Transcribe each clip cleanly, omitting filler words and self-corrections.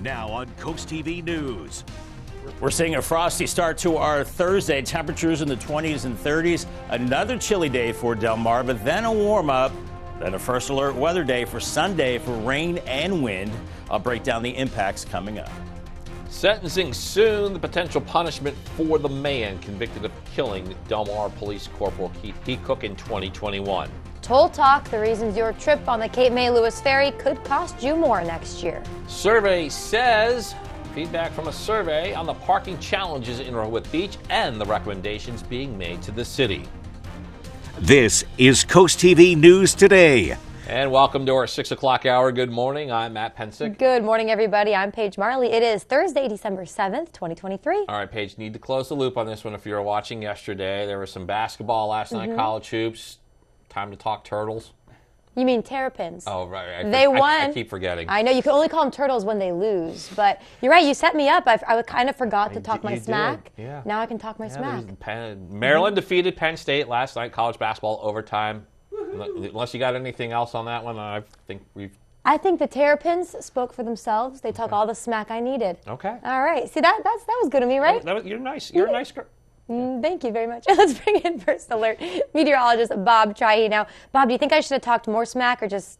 Now on Coast TV News. We're seeing a frosty start to our Thursday. Temperatures in the 20s and 30s. Another chilly day for Del Mar, but then a warm up. Then a first alert weather day for Sunday for rain and wind. I'll break down the impacts coming up. Sentencing soon. The potential punishment for the man convicted of killing Del Mar Police Corporal Keith Cook in 2021. Toll talk, the reasons your trip on the Cape May Lewis Ferry could cost you more next year. Survey says, feedback from a survey on the parking challenges in Rehoboth Beach and the recommendations being made to the city. This is Coast TV News Today. And welcome to our 6 o'clock hour. Good morning. I'm Matt Pensick. Good morning, everybody. I'm Paige Marley. It is Thursday, December 7th, 2023. All right, Paige, need to close the loop on this one. If you were watching yesterday, there was some basketball last night, college hoops. Time to talk turtles. You mean terrapins? Oh, right. They won. I keep forgetting. I know. You can only call them turtles when they lose. But you're right. You set me up. I kind of forgot to talk my smack. Yeah. Now I can talk my smack. Maryland defeated Penn State last night, college basketball overtime. Unless you got anything else on that one, I think the Terrapins spoke for themselves. They took all the smack I needed. Okay. All right. See, that was good of me, right? You're nice. You're a nice girl. Thank you very much. Let's bring in first alert meteorologist Bob Chahi. Now, Bob, do you think I should have talked more smack or just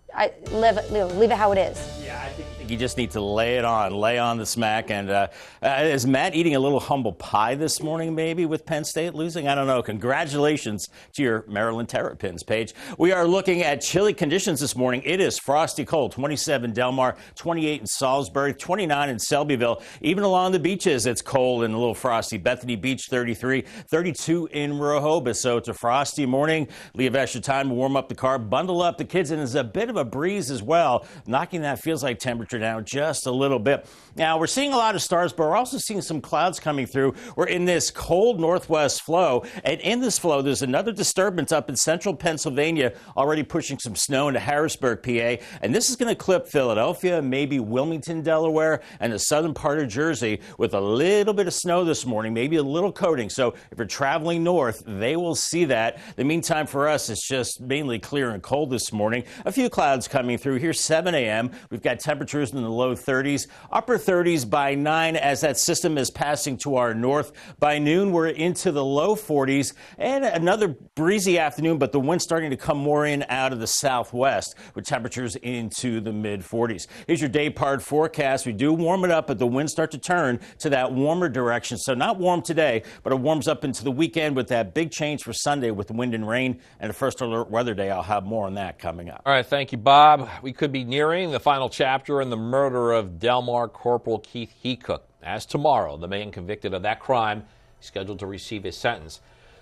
leave it how it is? Yeah, I think you just need to lay on the smack. And is Matt eating a little humble pie this morning, maybe, with Penn State losing? I don't know. Congratulations to your Maryland Terrapins, Paige. We are looking at chilly conditions this morning. It is frosty cold. 27 Del Mar, 28 in Salisbury, 29 in Selbyville. Even along the beaches, it's cold and a little frosty. Bethany Beach, 33, 32 in Rehoboth. So it's a frosty morning. Leave extra time to warm up the car, bundle up the kids, and there's a bit of a breeze as well, knocking that feels like temperature down just a little bit. Now, we're seeing a lot of stars, but we're also seeing some clouds coming through. We're in this cold northwest flow, and in this flow, there's another disturbance up in central Pennsylvania, already pushing some snow into Harrisburg, PA, and this is going to clip Philadelphia, maybe Wilmington, Delaware, and the southern part of Jersey with a little bit of snow this morning, maybe a little coating. So if you're traveling north, they will see that. The meantime for us, it's just mainly clear and cold this morning. A few clouds coming through here, 7 a.m. We've got temperatures in the low 30s, upper 30s by 9 as that system is passing to our north. By noon, we're into the low 40s and another breezy afternoon, but the wind's starting to come more in out of the southwest with temperatures into the mid 40s. Here's your day part forecast. We do warm it up, but the winds start to turn to that warmer direction. So not warm today, but it warms up into the weekend with that big change for Sunday with wind and rain and a first alert weather day. I'll have more on that coming up. All right, thank you, Bob. We could be nearing the final chapter in the murder of Del Mar Corporal Keith Cook. As tomorrow, the man convicted of that crime is scheduled to receive his sentence.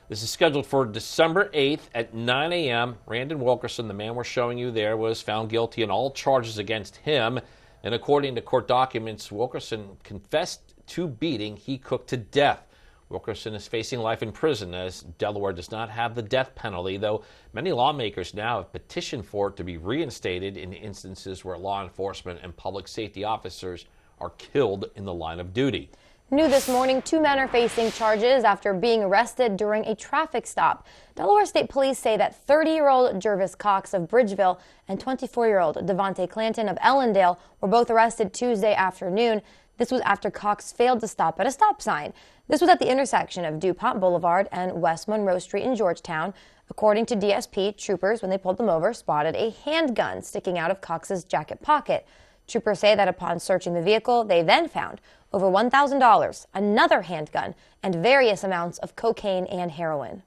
This is scheduled for December 8th at 9 a.m. Randon Wilkerson, the man we're showing you there, was found guilty on all charges against him. And according to court documents, Wilkerson confessed to beating Cook to death. Wilkerson is facing life in prison as Delaware does not have the death penalty, though many lawmakers now have petitioned for it to be reinstated in instances where law enforcement and public safety officers are killed in the line of duty. New this morning, 2 men are facing charges after being arrested during a traffic stop. Delaware State Police say that 30-year-old Jervis Cox of Bridgeville and 24-year-old Devontae Clanton of Ellendale were both arrested Tuesday afternoon. This was after Cox failed to stop at a stop sign. This was at the intersection of DuPont Boulevard and West Monroe Street in Georgetown. According to DSP, troopers, when they pulled them over, spotted a handgun sticking out of Cox's jacket pocket. Troopers say that upon searching the vehicle, they then found over $1,000, another handgun, and various amounts of cocaine and heroin.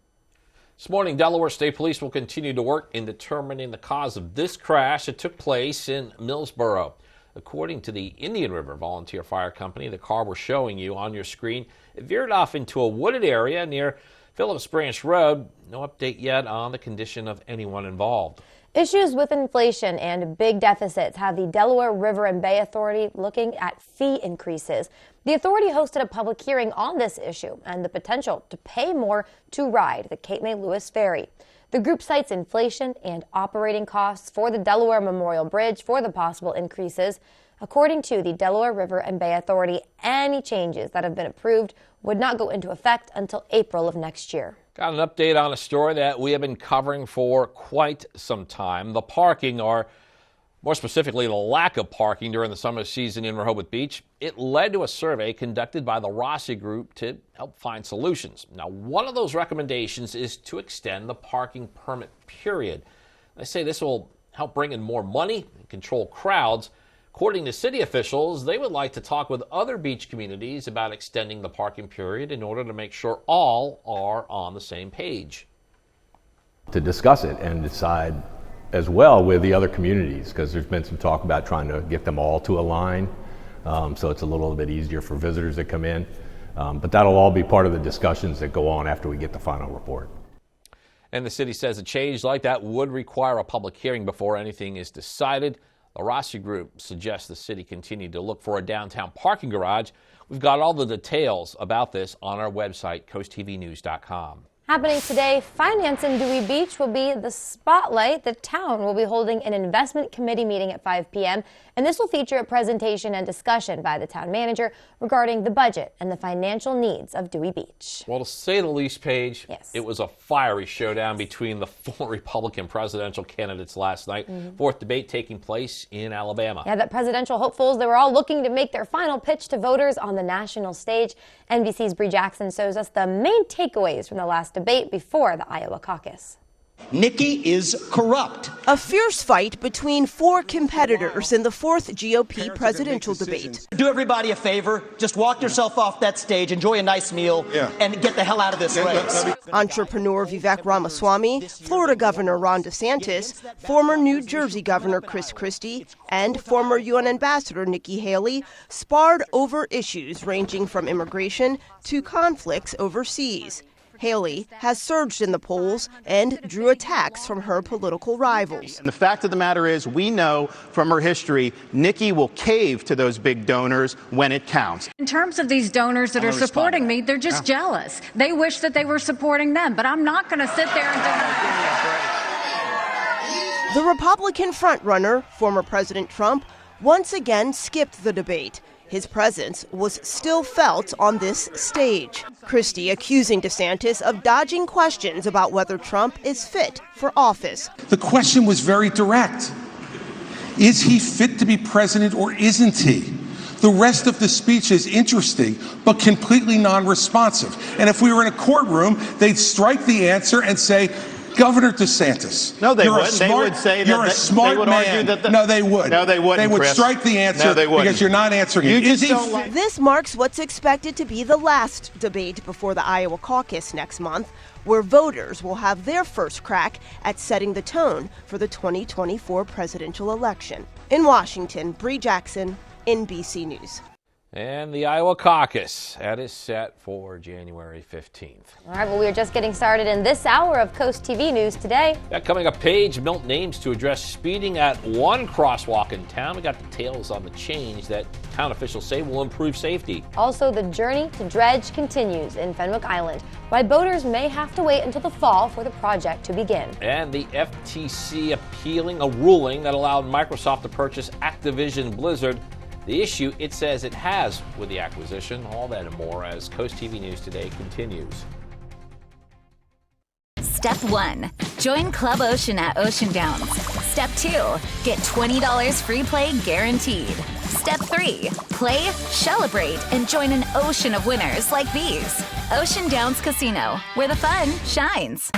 This morning, Delaware State Police will continue to work in determining the cause of this crash. It took place in Millsboro. According to the Indian River Volunteer Fire Company, the car we're showing you on your screen, it veered off into a wooded area near Phillips Branch Road. No update yet on the condition of anyone involved. Issues with inflation and big deficits have the Delaware River and Bay Authority looking at fee increases. The authority hosted a public hearing on this issue and the potential to pay more to ride the Cape May Lewis Ferry. The group cites inflation and operating costs for the Delaware Memorial Bridge for the possible increases. According to the Delaware River and Bay Authority, any changes that have been approved would not go into effect until April of next year. Got an update on a story that we have been covering for quite some time. The parking, or More specifically, the lack of parking during the summer season in Rehoboth Beach. It led to a survey conducted by the Rossi Group to help find solutions. Now, one of those recommendations is to extend the parking permit period. They say this will help bring in more money and control crowds. According to city officials, they would like to talk with other beach communities about extending the parking period in order to make sure all are on the same page. To discuss it and decide as well with the other communities, because there's been some talk about trying to get them all to align, so it's a little bit easier for visitors that come in. But that'll all be part of the discussions that go on after we get the final report. And the city says a change like that would require a public hearing before anything is decided. The Rossi Group suggests the city continue to look for a downtown parking garage. We've got all the details about this on our website, coasttvnews.com. Happening today, finance in Dewey Beach will be the spotlight. The town will be holding an investment committee meeting at 5 p.m. and this will feature a presentation and discussion by the town manager regarding the budget and the financial needs of Dewey Beach. Well, to say the least, Paige, yes, it was a fiery showdown between the four Republican presidential candidates last night. Fourth debate taking place in Alabama. Yeah, the presidential hopefuls, they were all looking to make their final pitch to voters on the national stage. NBC's Bree Jackson shows us the main takeaways from the last debate before the Iowa caucus. Nikki is corrupt. A fierce fight between four competitors in the fourth GOP presidential debate. Do everybody a favor, just walk yourself off that stage, enjoy a nice meal, and get the hell out of this race. Entrepreneur Vivek Ramaswamy, Florida Governor Ron DeSantis, former New Jersey Governor Chris Christie, and former UN Ambassador Nikki Haley sparred over issues ranging from immigration to conflicts overseas. Haley has surged in the polls and drew attacks from her political rivals. And the fact of the matter is, we know from her history, Nikki will cave to those big donors when it counts. In terms of these donors that are supporting me, they're just jealous. They wish that they were supporting them, but I'm not going to sit there and The Republican frontrunner, former President Trump, once again skipped the debate. His presence was still felt on this stage. Christie accusing DeSantis of dodging questions about whether Trump is fit for office. The question was very direct. Is he fit to be president or isn't he? The rest of the speech is interesting, but completely non-responsive. And if we were in a courtroom, they'd strike the answer and say, Governor DeSantis. No, they wouldn't. They would say that you're a smart they would man. argue that No, they would. No, they wouldn't. They would Chris. strike the answer no, they wouldn't. because you're not answering it. Is he? This marks what's expected to be the last debate before the Iowa caucus next month, where voters will have their first crack at setting the tone for the 2024 presidential election. In Washington, Bree Jackson, NBC News. And the Iowa caucus, that is set for January 15th. All right, well, we are just getting started in this hour of Coast TV News today. Coming up, Page built names to address speeding at one crosswalk in town. We got details on the change that town officials say will improve safety. Also, the journey to dredge continues in Fenwick Island, why boaters may have to wait until the fall for the project to begin. And the FTC appealing a ruling that allowed Microsoft to purchase Activision Blizzard. The issue it says it has with the acquisition. All that and more as Coast TV News Today continues. Step 1. Join Club Ocean at Ocean Downs. Step 2. Get $20 free play guaranteed. Step 3. Play, celebrate, and join an ocean of winners like these. Ocean Downs Casino, where the fun shines.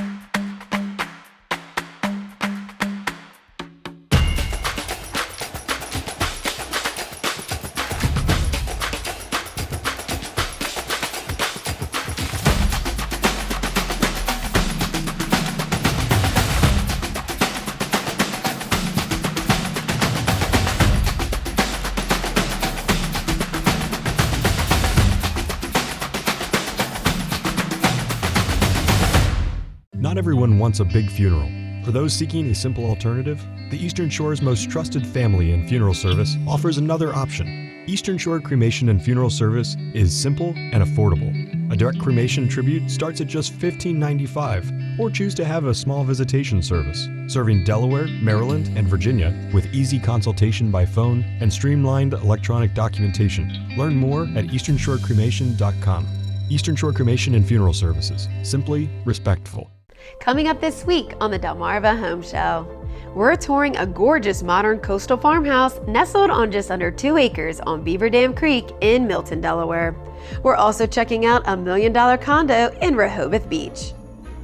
Not everyone wants a big funeral. For those seeking a simple alternative, the Eastern Shore's most trusted family and funeral service offers another option. Eastern Shore Cremation and Funeral Service is simple and affordable. A direct cremation tribute starts at just $15.95, or choose to have a small visitation service, serving Delaware, Maryland, and Virginia with easy consultation by phone and streamlined electronic documentation. Learn more at easternshorecremation.com. Eastern Shore Cremation and Funeral Services. Simply respectful. Coming up this week on the Delmarva Home Show, we're touring a gorgeous modern coastal farmhouse nestled on just under 2 acres on Beaver Dam Creek in Milton, Delaware. We're also checking out a $1 million condo in Rehoboth Beach.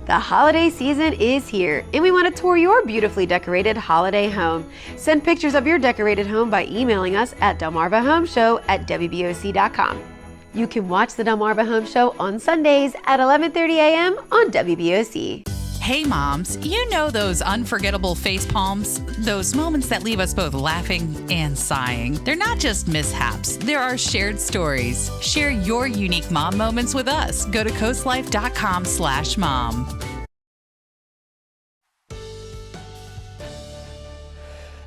The holiday season is here, and we want to tour your beautifully decorated holiday home. Send pictures of your decorated home by emailing us at delmarvahomeshow@wboc.com. You can watch the Delmarva Home Show on Sundays at 11:30 a.m. on WBOC. Hey moms, you know those unforgettable face palms? Those moments that leave us both laughing and sighing. They're not just mishaps, there are shared stories. Share your unique mom moments with us. Go to coastlife.com/mom.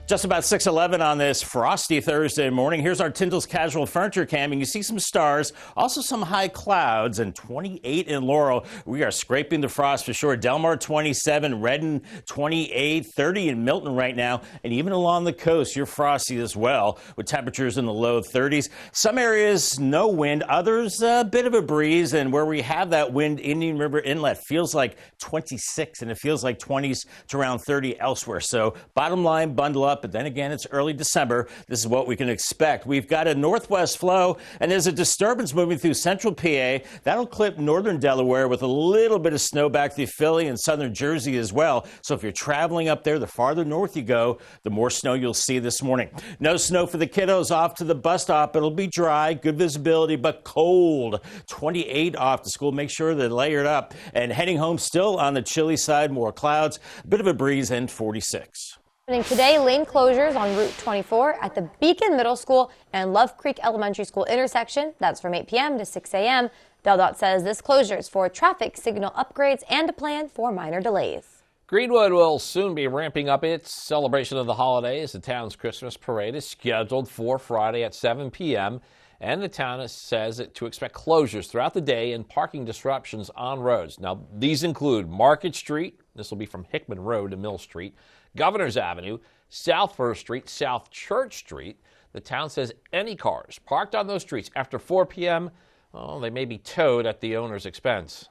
Just about 6:11 on this frosty Thursday morning. Here's our Tyndall's Casual Furniture Cam. You see some stars, also some high clouds, and 28 in Laurel. We are scraping the frost for sure. Delmar 27, Redden 28, 30 in Milton right now, and even along the coast, you're frosty as well, with temperatures in the low 30s. Some areas, no wind, others, a bit of a breeze, and where we have that wind, Indian River Inlet feels like 26, and it feels like 20s to around 30 elsewhere. So bottom line, bundle up. But then again, it's early December. This is what we can expect. We've got a northwest flow, and there's a disturbance moving through central PA. That'll clip northern Delaware with a little bit of snow back through Philly and southern Jersey as well. So if you're traveling up there, the farther north you go, the more snow you'll see this morning. No snow for the kiddos off to the bus stop. It'll be dry, good visibility, but cold. 28 off to school. Make sure they're layered up. And heading home still on the chilly side, more clouds, a bit of a breeze, and 46. Today, lane closures on Route 24 at the Beacon Middle School and Love Creek Elementary School intersection. That's from 8 p.m. to 6 a.m. DelDOT says this closure is for traffic signal upgrades and a plan for minor delays. Greenwood will soon be ramping up its celebration of the holidays. The town's Christmas parade is scheduled for Friday at 7 p.m. And the town says to expect closures throughout the day and parking disruptions on roads. Now, these include Market Street. This will be from Hickman Road to Mill Street. Governors Avenue, South First Street, South Church Street. The town says any cars parked on those streets after 4 p.m., well, they may be towed at the owner's expense.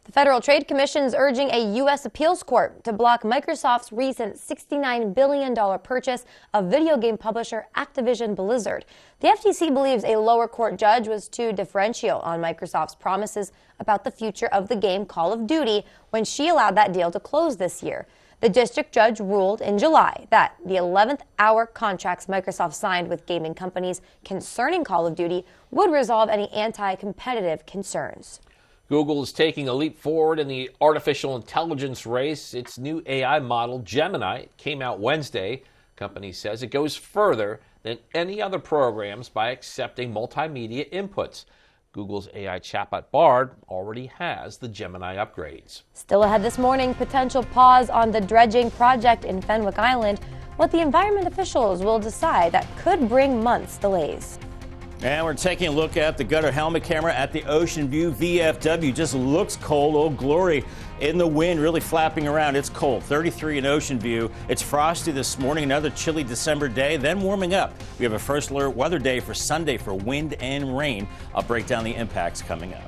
The Federal Trade Commission is urging a U.S. appeals court to block Microsoft's recent $69 billion purchase of video game publisher Activision Blizzard. The FTC believes a lower court judge was too deferential on Microsoft's promises about the future of the game Call of Duty when she allowed that deal to close this year. The district judge ruled in July that the 11th hour contracts Microsoft signed with gaming companies concerning Call of Duty would resolve any anti-competitive concerns. Google is taking a leap forward in the artificial intelligence race. Its new AI model, Gemini, came out Wednesday. The company says it goes further than any other programs by accepting multimedia inputs. Google's AI chatbot Bard already has the Gemini upgrades. Still ahead this morning, potential pause on the dredging project in Fenwick Island. What the environment officials will decide that could bring months delays. And we're taking a look at the gutter helmet camera at the Ocean View VFW. Just looks cold. Old Glory in the wind, really flapping around. It's cold. 33 in Ocean View. It's frosty this morning. Another chilly December day, then warming up. We have a first alert weather day for Sunday for wind and rain. I'll break down the impacts coming up.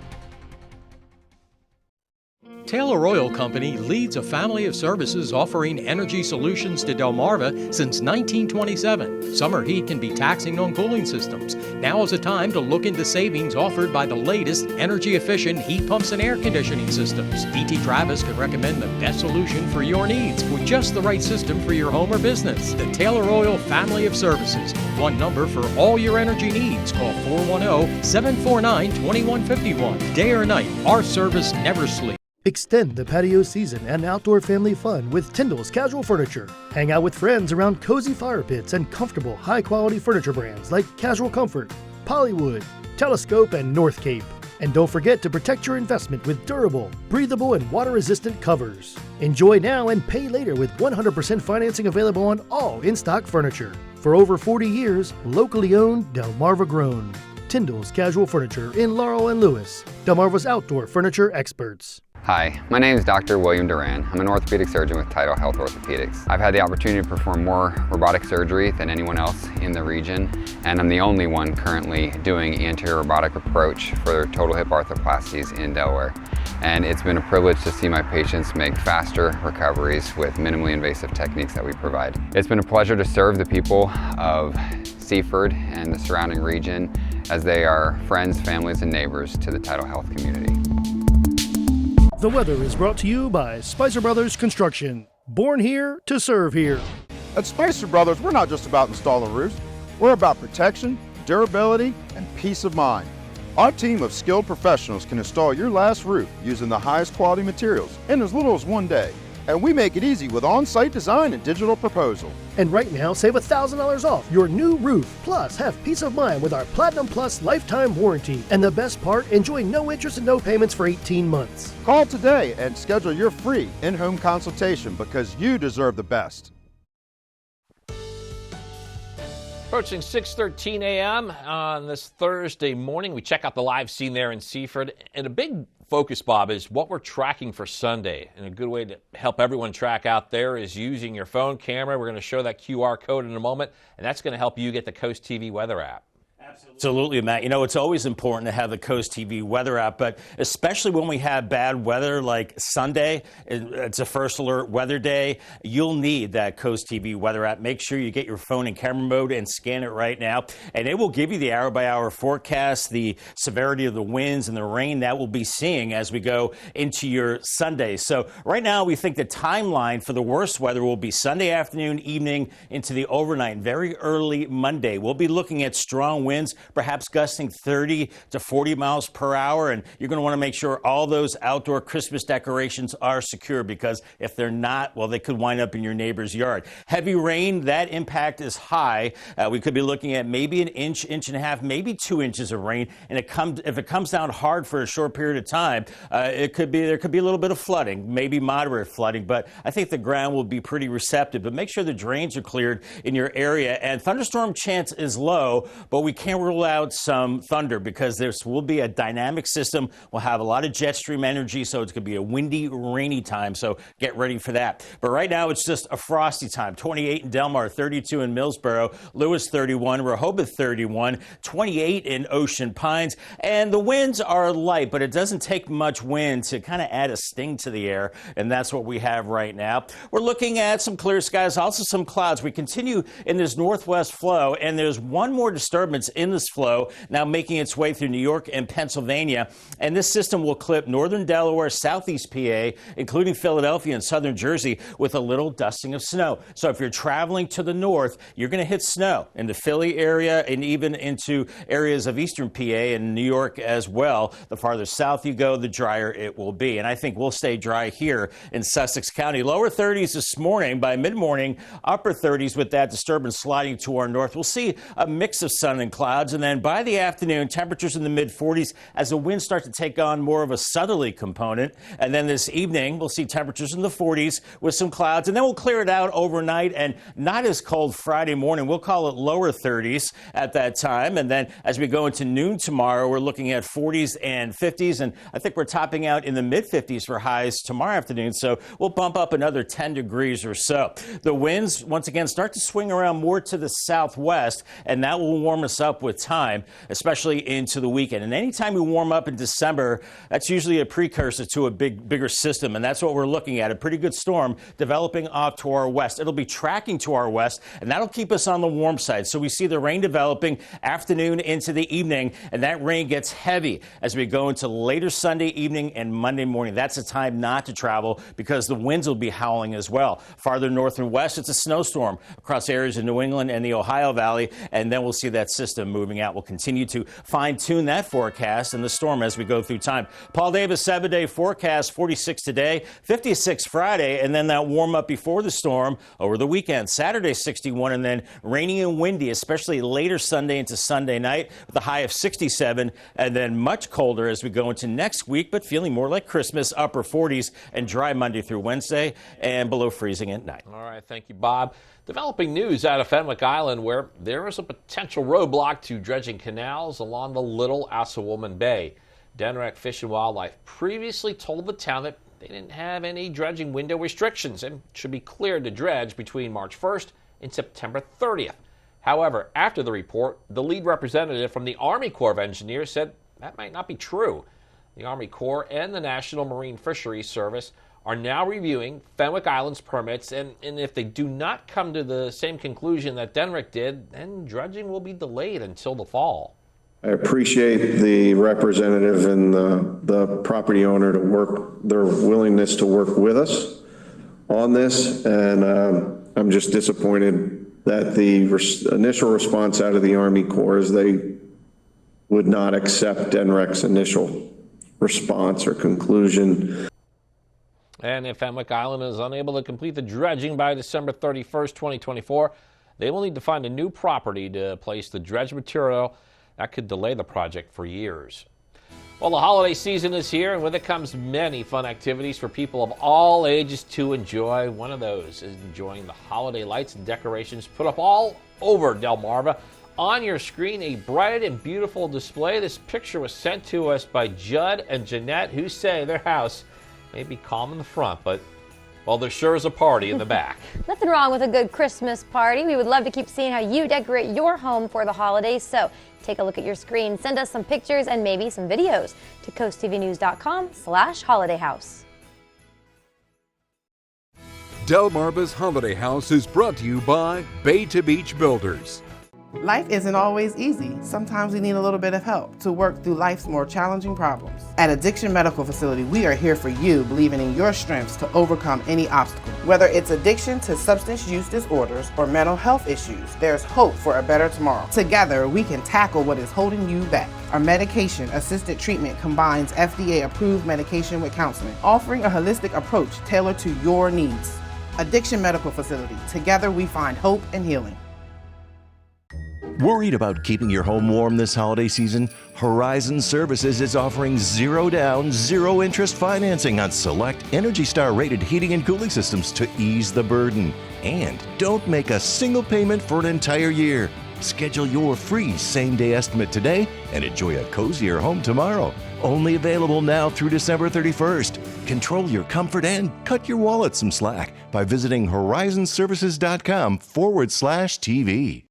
Taylor Oil Company leads a family of services offering energy solutions to Delmarva since 1927. Summer heat can be taxing on cooling systems. Now is the time to look into savings offered by the latest energy-efficient heat pumps and air conditioning systems. DT Travis can recommend the best solution for your needs with just the right system for your home or business. The Taylor Oil family of services. One number for all your energy needs. Call 410-749-2151. Day or night, our service never sleeps. Extend the patio season and outdoor family fun with Tyndall's Casual Furniture. Hang out with friends around cozy fire pits and comfortable, high-quality furniture brands like Casual Comfort, Pollywood, Telescope, and North Cape. And don't forget to protect your investment with durable, breathable, and water-resistant covers. Enjoy now and pay later with 100% financing available on all in-stock furniture. For over 40 years, locally owned, Delmarva grown. Tyndall's Casual Furniture in Laurel and Lewis, Delmarva's outdoor furniture experts. Hi, my name is Dr. William Duran. I'm an orthopedic surgeon with Tidal Health Orthopedics. I've had the opportunity to perform more robotic surgery than anyone else in the region, and I'm the only one currently doing anterior robotic approach for total hip arthroplasties in Delaware. And it's been a privilege to see my patients make faster recoveries with minimally invasive techniques that we provide. It's been a pleasure to serve the people of Seaford and the surrounding region as they are friends, families, and neighbors to the Tidal Health community. The weather is brought to you by Spicer Brothers Construction. Born here to serve here. At Spicer Brothers, we're not just about installing roofs. We're about protection, durability, and peace of mind. Our team of skilled professionals can install your last roof using the highest quality materials in as little as one day. And we make it easy with on-site design and digital proposal. And right now, save $1,000 off your new roof. Plus, have peace of mind with our Platinum Plus lifetime warranty. And the best part, enjoy no interest and no payments for 18 months. Call today and schedule your free in-home consultation because you deserve the best. Approaching 6:13 a.m. on this Thursday morning, we check out the live scene there in Seaford. And a big focus, Bob, is what we're tracking for Sunday. And a good way to help everyone track out there is using your phone camera. We're going to show that QR code in a moment, and that's going to help you get the Coast TV weather app. Absolutely, Matt. You know, it's always important to have the Coast TV weather app, but especially when we have bad weather like Sunday, it's a first alert weather day, you'll need that Coast TV weather app. Make sure you get your phone in camera mode and scan it right now, and it will give you the hour-by-hour forecast, the severity of the winds and the rain that we'll be seeing as we go into your Sunday. So right now, we think the timeline for the worst weather will be Sunday afternoon, evening into the overnight, very early Monday. We'll be looking at strong winds, perhaps gusting 30 to 40 miles per hour. And you're going to want to make sure all those outdoor Christmas decorations are secure, because if they're not, well, they could wind up in your neighbor's yard. Heavy rain, that impact is high. We could be looking at maybe an inch, inch and a half, maybe 2 inches of rain. And if it comes down hard for a short period of time, there could be a little bit of flooding, maybe moderate flooding. But I think the ground will be pretty receptive. But make sure the drains are cleared in your area. And thunderstorm chance is low, but we can't rule out some thunder because this will be a dynamic system. We'll have a lot of jet stream energy, so it's going to be a windy, rainy time, so get ready for that. But right now, it's just a frosty time. 28 in Delmar, 32 in Millsboro, Lewis 31, Rehoboth 31, 28 in Ocean Pines. And the winds are light, but it doesn't take much wind to kind of add a sting to the air, and that's what we have right now. We're looking at some clear skies, also some clouds. We continue in this northwest flow, and there's one more disturbance in this flow now making its way through New York and Pennsylvania. And this system will clip northern Delaware, southeast PA, including Philadelphia and southern Jersey, with a little dusting of snow. So if you're traveling to the north, you're going to hit snow in the Philly area and even into areas of eastern PA and New York as well. The farther south you go, the drier it will be. And I think we'll stay dry here in Sussex County. Lower 30s this morning. By mid-morning, upper 30s with that disturbance sliding to our north. We'll see a mix of sun and clouds. And then by the afternoon, temperatures in the mid-40s as the winds start to take on more of a southerly component. And then this evening, we'll see temperatures in the 40s with some clouds. And then we'll clear it out overnight and not as cold Friday morning. We'll call it lower 30s at that time. And then as we go into noon tomorrow, we're looking at 40s and 50s. And I think we're topping out in the mid-50s for highs tomorrow afternoon. So we'll bump up another 10 degrees or so. The winds, once again, start to swing around more to the southwest, and that will warm us up with time, especially into the weekend. And anytime we warm up in December, that's usually a precursor to a bigger system. And that's what we're looking at, a pretty good storm developing off to our west. It'll be tracking to our west, and that'll keep us on the warm side. So we see the rain developing afternoon into the evening, and that rain gets heavy as we go into later Sunday evening and Monday morning. That's a time not to travel because the winds will be howling as well. Farther north and west, it's a snowstorm across areas of New England and the Ohio Valley, and then we'll see that system moving out. We'll continue to fine-tune that forecast and the storm as we go through time. Paul Davis, 7-day forecast, 46 today, 56 Friday, and then that warm up before the storm over the weekend. Saturday, 61, and then rainy and windy, especially later Sunday into Sunday night, with a high of 67, and then much colder as we go into next week, but feeling more like Christmas, upper 40s, and dry Monday through Wednesday, and below freezing at night. All right, thank you, Bob. Developing news out of Fenwick Island, where there is a potential roadblock to dredging canals along the Little Assawoman Bay. Denrec Fish and Wildlife previously told the town that they didn't have any dredging window restrictions and should be cleared to dredge between March 1st and September 30th. However, after the report, the lead representative from the Army Corps of Engineers said that might not be true. The Army Corps and the National Marine Fisheries Service are now reviewing Fenwick Island's permits, and if they do not come to the same conclusion that Denrick did, then dredging will be delayed until the fall. I appreciate the representative and the property owner to work, their willingness to work with us on this, and I'm just disappointed that the initial response out of the Army Corps is they would not accept Denrick's initial response or conclusion. And if Fenwick Island is unable to complete the dredging by December 31st, 2024, they will need to find a new property to place the dredge material. That could delay the project for years. Well, the holiday season is here, and with it comes many fun activities for people of all ages to enjoy. One of those is enjoying the holiday lights and decorations put up all over Delmarva. On your screen, a bright and beautiful display. This picture was sent to us by Judd and Jeanette, who say their house may be calm in the front, but, well, there sure is a party in the back. Nothing wrong with a good Christmas party. We would love to keep seeing how you decorate your home for the holidays, so take a look at your screen. Send us some pictures and maybe some videos to coasttvnews.com/holidayhouse. Delmarva's Holiday House is brought to you by Bay to Beach Builders. Life isn't always easy. Sometimes we need a little bit of help to work through life's more challenging problems. At Addiction Medical Facility, we are here for you, believing in your strengths to overcome any obstacle. Whether it's addiction to substance use disorders or mental health issues, there's hope for a better tomorrow. Together, we can tackle what is holding you back. Our medication-assisted treatment combines FDA-approved medication with counseling, offering a holistic approach tailored to your needs. Addiction Medical Facility. Together, we find hope and healing. Worried about keeping your home warm this holiday season? Horizon Services is offering zero down, zero interest financing on select Energy Star rated heating and cooling systems to ease the burden. And don't make a single payment for an entire year. Schedule your free same-day estimate today and enjoy a cozier home tomorrow. Only available now through December 31st. Control your comfort and cut your wallet some slack by visiting horizonservices.com/TV.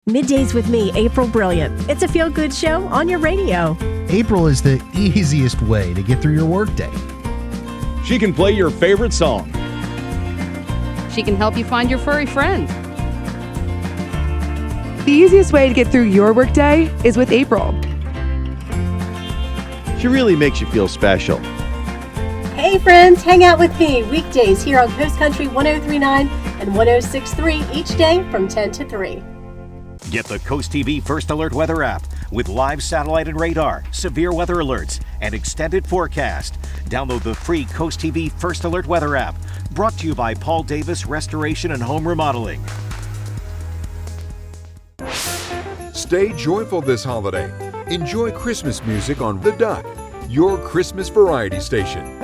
Middays with me, April Brilliant. It's a feel-good show on your radio. April is the easiest way to get through your workday. She can play your favorite song. She can help you find your furry friend. The easiest way to get through your workday is with April. She really makes you feel special. Hey friends, hang out with me weekdays here on Coast Country 103.9 and 106.3 each day from 10 to 3. Get the Coast TV First Alert Weather app with live satellite and radar, severe weather alerts, and extended forecast. Download the free Coast TV First Alert Weather app. Brought to you by Paul Davis Restoration and Home Remodeling. Stay joyful this holiday. Enjoy Christmas music on The Duck, your Christmas variety station.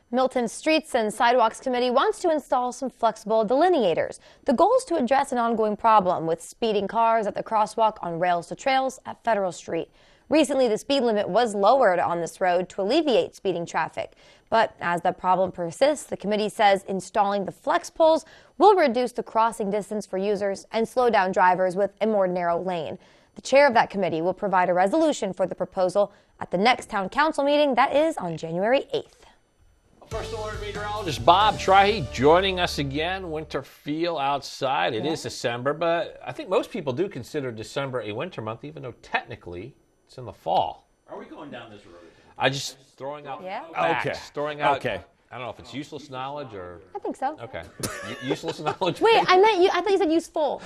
Milton's Streets and Sidewalks Committee wants to install some flexible delineators. The goal is to address an ongoing problem with speeding cars at the crosswalk on Rails to Trails at Federal Street. Recently, the speed limit was lowered on this road to alleviate speeding traffic. But as the problem persists, the committee says installing the flex poles will reduce the crossing distance for users and slow down drivers with a more narrow lane. The chair of that committee will provide a resolution for the proposal at the next town council meeting. That is on January 8th. First Alert meteorologist Bob Trahey joining us again. Winter feel outside. It is December, but I think most people do consider December a winter month, even though technically it's in the fall. Are we going down this road? I just throwing out Okay. facts. Throwing out. Okay. I don't know if it's useless knowledge or. I think so. Okay. Useless knowledge. Wait, I thought you said useful.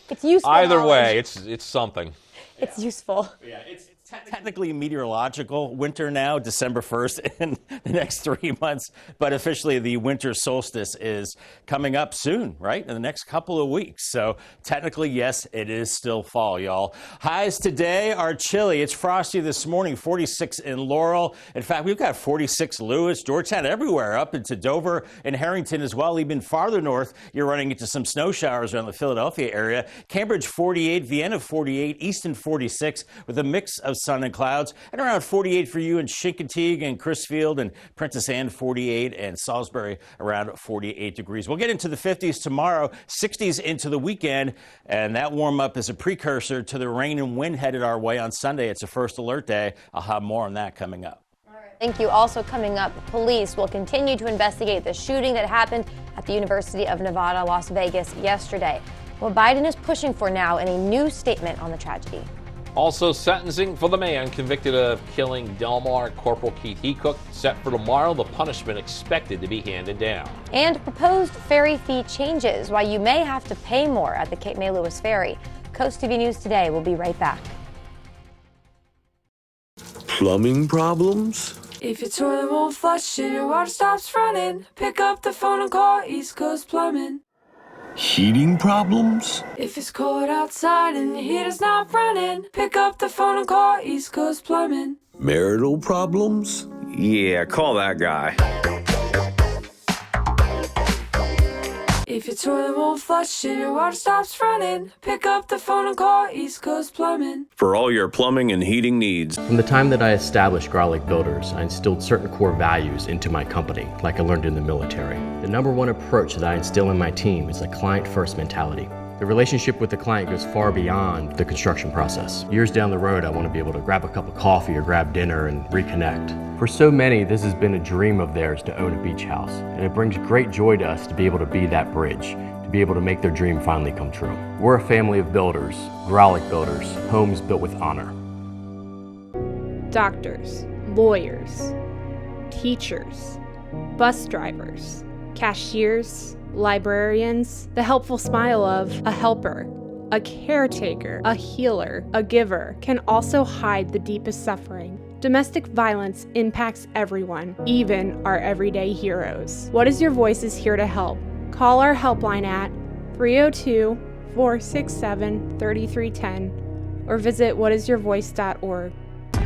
It's useful. Either knowledge. way, it's something. It's useful. Yeah, it's technically meteorological winter now, December 1st in the next 3 months. But officially, the winter solstice is coming up soon, right? In the next couple of weeks. So technically, yes, it is still fall, y'all. Highs today are chilly. It's frosty this morning, 46 in Laurel. In fact, we've got 46 Lewis, Georgetown, everywhere, up into Dover and Harrington as well. Even farther north, you're running into some snow showers around the Philadelphia area. Cambridge, 48, Vienna, 48, Easton, 46, with a mix of of sun and clouds, and around 48 for you in Chincoteague and Crisfield, and Princess Anne 48, and Salisbury around 48 degrees. We'll get into the 50s tomorrow, 60s into the weekend, and that warm up is a precursor to the rain and wind headed our way on Sunday. It's a first alert day. I'll have more on that coming up. Thank you. Also coming up, police will continue to investigate the shooting that happened at the University of Nevada, Las Vegas yesterday. What Biden is pushing for now in a new statement on the tragedy. Also, sentencing for the man convicted of killing Del Mar Corporal Keith Hecook set for tomorrow. The punishment expected to be handed down. And proposed ferry fee changes, why you may have to pay more at the Cape May Lewis Ferry. Coast TV News Today will be right back. Plumbing problems? If your toilet won't flush and your water stops running, pick up the phone and call East Coast Plumbing. Heating problems? If it's cold outside and the heater's not running, pick up the phone and call East Coast Plumbing. Marital problems? Yeah, call that guy. If your toilet won't flush and your water stops running, pick up the phone and call East Coast Plumbing. For all your plumbing and heating needs. From the time that I established Garlic Builders, I instilled certain core values into my company, like I learned in the military. The number one approach that I instill in my team is a client-first mentality. The relationship with the client goes far beyond the construction process. Years down the road, I want to be able to grab a cup of coffee or grab dinner and reconnect. For so many, this has been a dream of theirs to own a beach house, and it brings great joy to us to be able to be that bridge, to be able to make their dream finally come true. We're a family of builders, Growlic Builders, homes built with honor. Doctors, lawyers, teachers, bus drivers, cashiers, librarians, the helpful smile of a helper, a caretaker, a healer, a giver can also hide the deepest suffering. Domestic violence impacts everyone, even our everyday heroes. What is Your Voice is here to help. Call our helpline at 302-467-3310 or visit whatisyourvoice.org.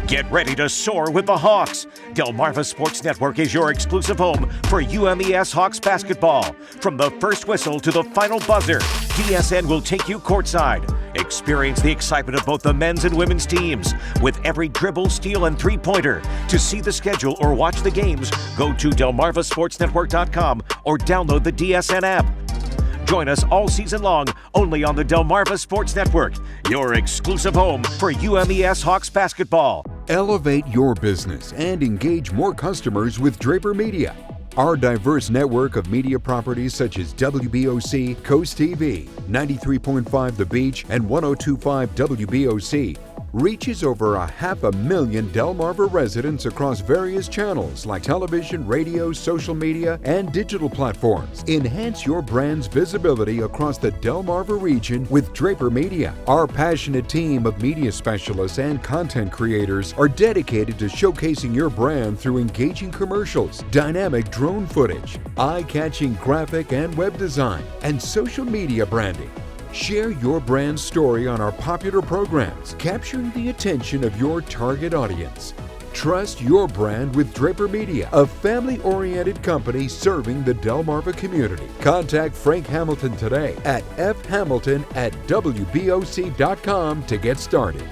Get ready to soar with the Hawks. Delmarva Sports Network is your exclusive home for UMES Hawks basketball. From the first whistle to the final buzzer, DSN will take you courtside. Experience the excitement of both the men's and women's teams with every dribble, steal, and three-pointer. To see the schedule or watch the games, go to delmarvasportsnetwork.com or download the DSN app. Join us all season long only on the Delmarva Sports Network, your exclusive home for UMES Hawks basketball. Elevate your business and engage more customers with Draper Media. Our diverse network of media properties such as WBOC, CoastTV, 93.5 The Beach, and 102.5 WBOC reaches over 500,000 Delmarva residents across various channels like television, radio, social media, and digital platforms. Enhance your brand's visibility across the Delmarva region with Draper Media. Our passionate team of media specialists and content creators are dedicated to showcasing your brand through engaging commercials, dynamic drone footage, eye-catching graphic and web design, and social media branding. Share your brand story on our popular programs, capturing the attention of your target audience. Trust your brand with Draper Media, a family-oriented company serving the Delmarva community. Contact Frank Hamilton today at fhamilton@wboc.com to get started.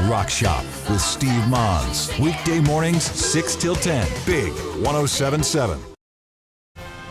Rock Shop with Steve Mons. Weekday mornings, 6 till 10. Big 1077.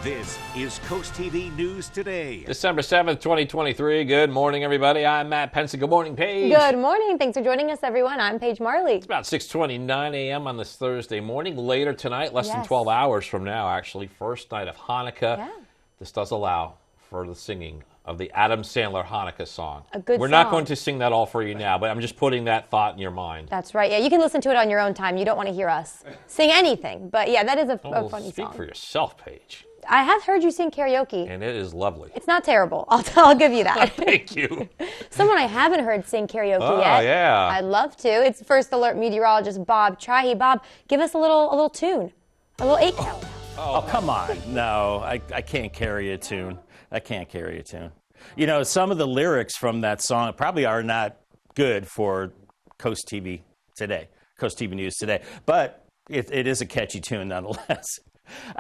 This is Coast TV News Today. December 7th, 2023. Good morning, everybody. I'm Matt Penson. Good morning, Paige. Good morning. Thanks for joining us, everyone. I'm Paige Marley. It's about 6:29 a.m. on this Thursday morning. Later tonight, less than 12 hours from now, actually, first night of Hanukkah. Yeah. This does allow for the singing of the Adam Sandler Hanukkah song. A good We're song. not going to sing that all for you now, but I'm just putting that thought in your mind. That's right. Yeah, you can listen to it on your own time. You don't want to hear us sing anything. But yeah, that is a funny speak song. for yourself, Paige. I have heard you sing karaoke. And it is lovely. It's not terrible. I'll give you that. Thank you. Someone I haven't heard sing karaoke Oh, yet. yeah. I'd love to. It's First Alert meteorologist Bob Trahy. Bob, give us a little tune, a little 8 count. Oh, come on. No, I can't carry a tune. I can't carry a tune. You know, some of the lyrics from that song probably are not good for Coast TV today, Coast TV News today, but it is a catchy tune nonetheless.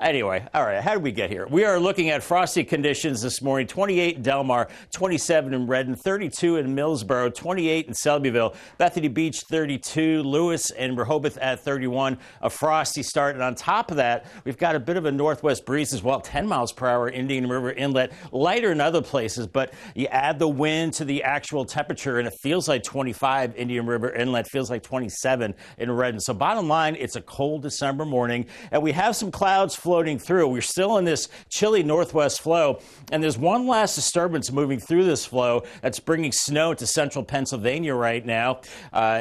Anyway, all right, how did we get here? We are looking at frosty conditions this morning. 28 in Del Mar, 27 in Redden, 32 in Millsboro, 28 in Selbyville, Bethany Beach 32, Lewis and Rehoboth at 31. A frosty start. And on top of that, we've got a bit of a northwest breeze as well, 10 miles per hour, Indian River Inlet, lighter in other places, but you add the wind to the actual temperature and it feels like 25 Indian River Inlet, feels like 27 in Redden. So bottom line, it's a cold December morning and we have some clouds floating through. We're still in this chilly northwest flow, and there's one last disturbance moving through this flow that's bringing snow to central Pennsylvania right now,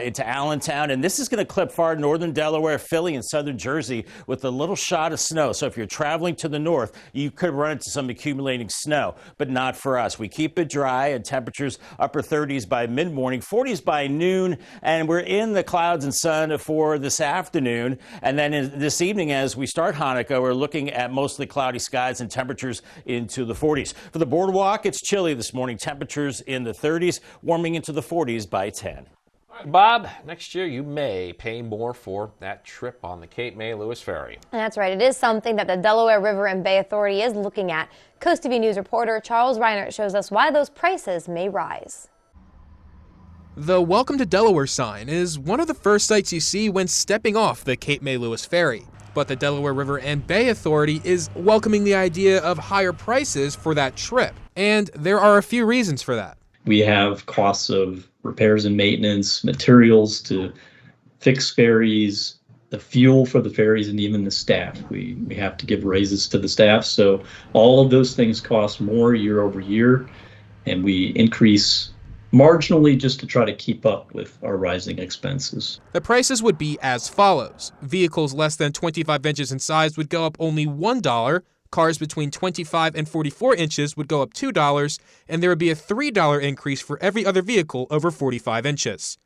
into Allentown, and this is going to clip far northern Delaware, Philly, and southern Jersey with a little shot of snow. So if you're traveling to the north, you could run into some accumulating snow, but not for us. We keep it dry and temperatures upper 30s by mid-morning, 40s by noon, and we're in the clouds and sun for this afternoon. And then this evening, as we start Hanukkah, we're looking at mostly cloudy skies and temperatures into the 40s. For the boardwalk, it's chilly this morning. Temperatures in the 30s, warming into the 40s by 10. Bob, next year you may pay more for that trip on the Cape May Lewis Ferry. That's right. It is something that the Delaware River and Bay Authority is looking at. Coast TV News reporter Charles Reinert shows us why those prices may rise. The Welcome to Delaware sign is one of the first sights you see when stepping off the Cape May Lewis Ferry. But the Delaware River and Bay Authority is welcoming the idea of higher prices for that trip. And there are a few reasons for that. We have costs of repairs and maintenance, materials to fix ferries, the fuel for the ferries, and even the staff. We have to give raises to the staff. So all of those things cost more year over year, and we increase marginally just to try to keep up with our rising expenses. The prices would be as follows. Vehicles less than 25 inches in size would go up only $1. Cars between 25 and 44 inches would go up $2, and there would be a $3 increase for every other vehicle over 45 inches.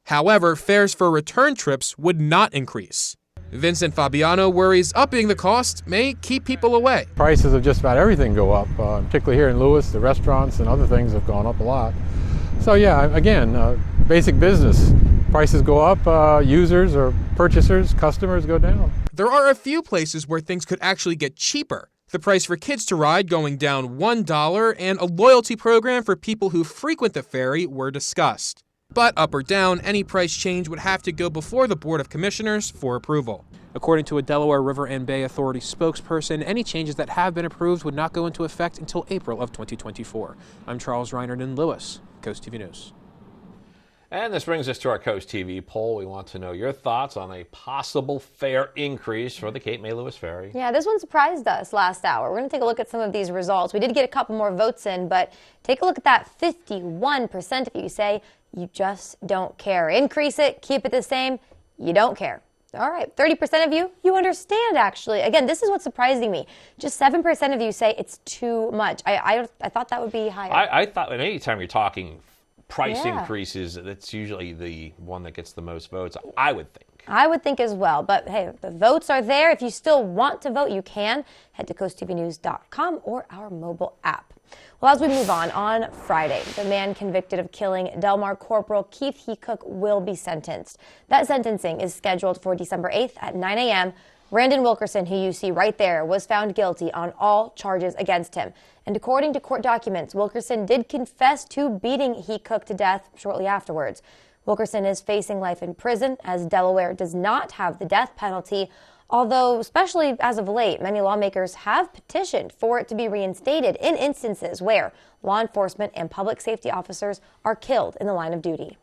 However, fares for return trips would not increase. Vincent Fabiano worries upping the cost may keep people away. Prices of just about everything go up, particularly here in Lewis. The restaurants and other things have gone up a lot. So yeah, again, basic business. Prices go up, users or purchasers, customers go down. There are a few places where things could actually get cheaper. The price for kids to ride going down $1 and a loyalty program for people who frequent the ferry were discussed. But up or down, any price change would have to go before the Board of Commissioners for approval. According to a Delaware River and Bay Authority spokesperson, any changes that have been approved would not go into effect until April of 2024. I'm Charles Reinert in Lewis, Coast TV News. And this brings us to our Coast TV poll. We want to know your thoughts on a possible fare increase for the Cape May Lewis Ferry. Yeah, this one surprised us last hour. We're going to take a look at some of these results. We did get a couple more votes in, but take a look at that 51% of you say you just don't care. Increase it, keep it the same, you don't care. All right, 30% of you understand, actually. Again, this is what's surprising me. Just 7% of you say it's too much. I thought that would be higher. I thought that any time you're talking price increases, that's usually the one that gets the most votes, I would think. I would think as well. But hey, the votes are there. If you still want to vote, you can. Head to coasttvnews.com or our mobile app. Well, as we move on Friday, the man convicted of killing Del Mar Corporal Keith Heacook will be sentenced. That sentencing is scheduled for December 8th at 9 a.m. Brandon Wilkerson, who you see right there, was found guilty on all charges against him. And according to court documents, Wilkerson did confess to beating Heacook to death shortly afterwards. Wilkerson is facing life in prison, as Delaware does not have the death penalty, although, especially as of late, many lawmakers have petitioned for it to be reinstated in instances where law enforcement and public safety officers are killed in the line of duty.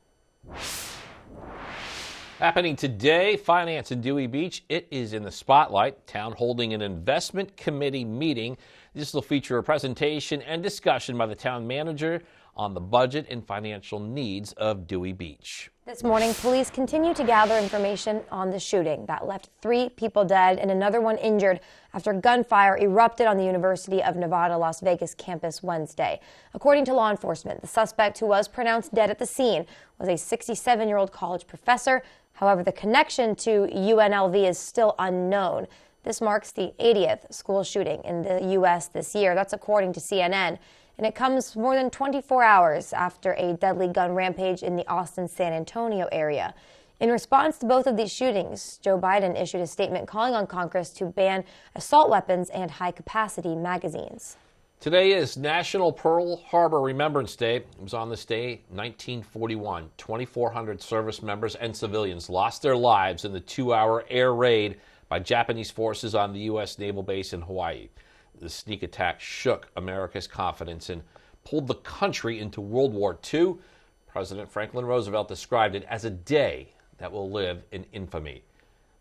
Happening today, finance in Dewey Beach. It is in the spotlight. Town holding an investment committee meeting. This will feature a presentation and discussion by the town manager on the budget and financial needs of Dewey Beach. This morning, police continue to gather information on the shooting that left 3 people dead and another one injured after gunfire erupted on the University of Nevada, Las Vegas campus Wednesday. According to law enforcement, the suspect, who was pronounced dead at the scene, was a 67-year-old college professor. However, the connection to UNLV is still unknown. This marks the 80th school shooting in the U.S. this year. That's according to CNN. And it comes more than 24 hours after a deadly gun rampage in the Austin-San Antonio area. In response to both of these shootings, Joe Biden issued a statement calling on Congress to ban assault weapons and high-capacity magazines. Today is National Pearl Harbor Remembrance Day. It was on this day, 1941. 2,400 service members and civilians lost their lives in the 2-hour air raid by Japanese forces on the U.S. naval base in Hawaii. The sneak attack shook America's confidence and pulled the country into World War II. President Franklin Roosevelt described it as a day that will live in infamy.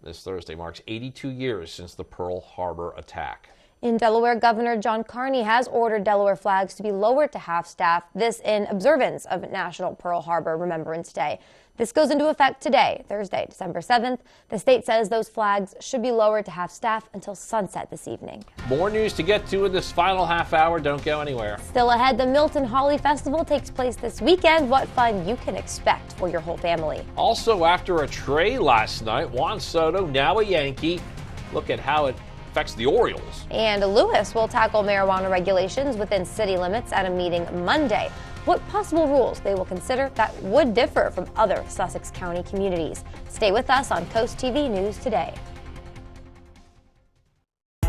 This Thursday marks 82 years since the Pearl Harbor attack. In Delaware, Governor John Carney has ordered Delaware flags to be lowered to half-staff, this in observance of National Pearl Harbor Remembrance Day. This goes into effect today, Thursday, December 7th. The state says those flags should be lowered to half-staff until sunset this evening. More news to get to in this final half hour. Don't go anywhere. Still ahead, the Milton Hawley Festival takes place this weekend. What fun you can expect for your whole family. Also, after a trade last night, Juan Soto, now a Yankee. Look at how it affects the Orioles. And Lewis will tackle marijuana regulations within city limits at a meeting Monday. What possible rules they will consider that would differ from other Sussex County communities. Stay with us on Coast TV News Today.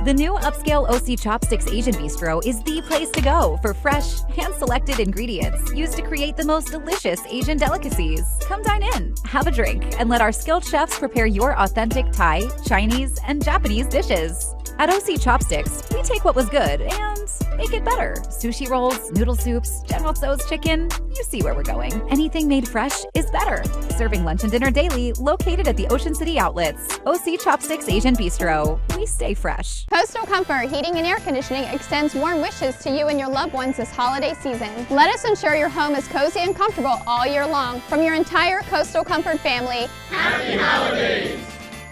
The new upscale OC Chopsticks Asian Bistro is the place to go for fresh, hand-selected ingredients used to create the most delicious Asian delicacies. Come dine in, have a drink, and let our skilled chefs prepare your authentic Thai, Chinese, and Japanese dishes. At OC Chopsticks, we take what was good and make it better. Sushi rolls, noodle soups, General Tso's chicken, you see where we're going. Anything made fresh is better. Serving lunch and dinner daily, located at the Ocean City Outlets. OC Chopsticks Asian Bistro, we stay fresh. Coastal Comfort Heating and Air Conditioning extends warm wishes to you and your loved ones this holiday season. Let us ensure your home is cozy and comfortable all year long. From your entire Coastal Comfort family, Happy Holidays!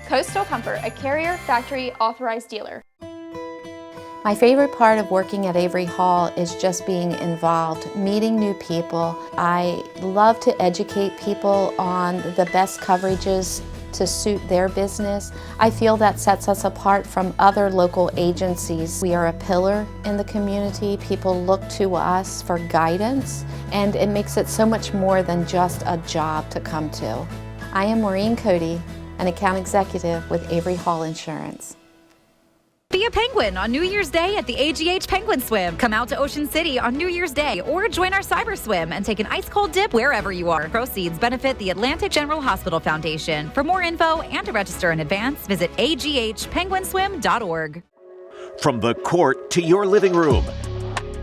Coastal Comfort, a Carrier Factory authorized dealer. My favorite part of working at Avery Hall is just being involved, meeting new people. I love to educate people on the best coverages to suit their business. I feel that sets us apart from other local agencies. We are a pillar in the community. People look to us for guidance, and it makes it so much more than just a job to come to. I am Maureen Cody, an account executive with Avery Hall Insurance. Be a penguin on New Year's Day at the AGH Penguin Swim. Come out to Ocean City on New Year's Day or join our cyber swim and take an ice-cold dip wherever you are. Proceeds benefit the Atlantic General Hospital Foundation. For more info and to register in advance, visit aghpenguinswim.org. From the court to your living room,